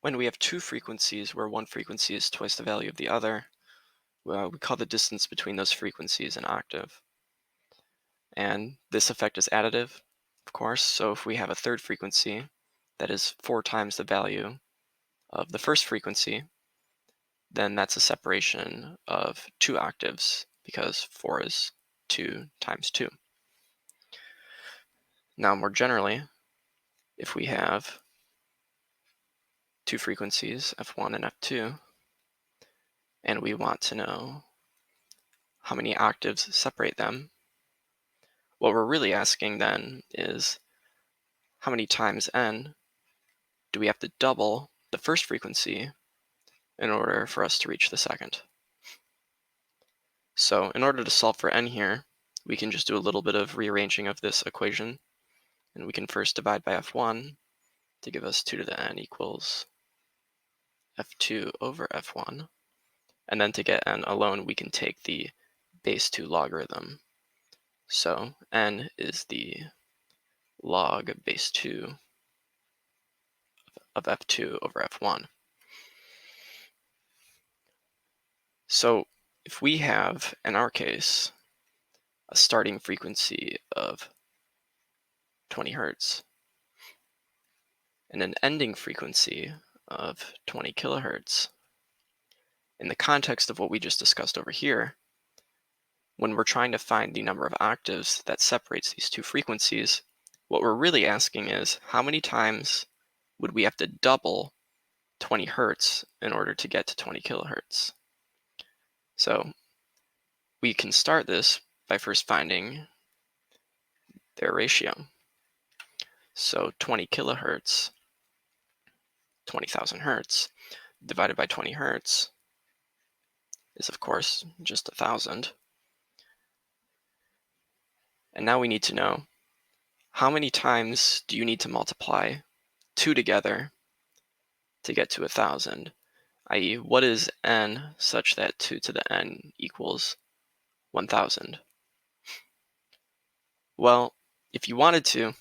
When we have two frequencies where one frequency is twice the value of the other, we call the distance between those frequencies an octave. And this effect is additive, of course. So if we have a third frequency that is 4 times the value of the first frequency, then that's a separation of 2 octaves because 4 is 2 times 2. Now, more generally, if we have two frequencies, f1 and f2, and we want to know how many octaves separate them, what we're really asking then is how many times n do we have to double the first frequency in order for us to reach the second. So in order to solve for n here, we can just do a little bit of rearranging of this equation, and we can first divide by f1 to give us 2 to the n equals f2 over f1. And then to get n alone, we can take the base 2 logarithm. So n is the log base 2 of f2 over f1. So if we have, in our case, a starting frequency of 20 hertz and an ending frequency of 20 kilohertz, in the context of what we just discussed over here, when we're trying to find the number of octaves that separates these two frequencies, what we're really asking is how many times would we have to double 20 hertz in order to get to 20 kilohertz? So we can start this by first finding their ratio. So 20 kilohertz, 20,000 hertz, divided by 20 hertz is, of course, just 1,000. And now we need to know how many times do you need to multiply 2 together to get to 1,000, i.e., what is n such that 2 to the n equals 1,000? Well, if you wanted to,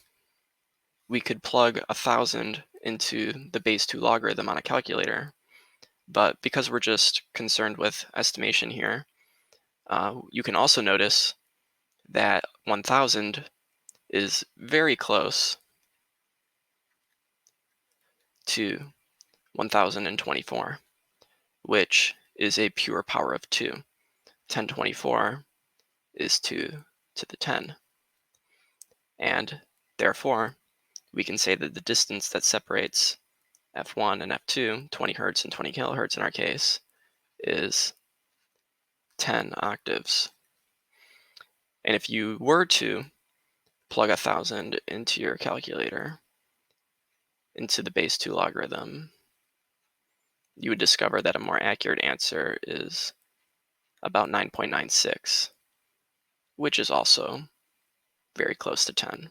we could plug 1,000 into the base 2 logarithm on a calculator, but because we're just concerned with estimation here, you can also notice that 1,000 is very close to 1,024, which is a pure power of 2. 1024 is 2 to the 10. And therefore, we can say that the distance that separates f1 and f2, 20 hertz and 20 kilohertz in our case, is 10 octaves. And if you were to plug 1,000 into your calculator, into the base 2 logarithm, you would discover that a more accurate answer is about 9.96, which is also very close to 10.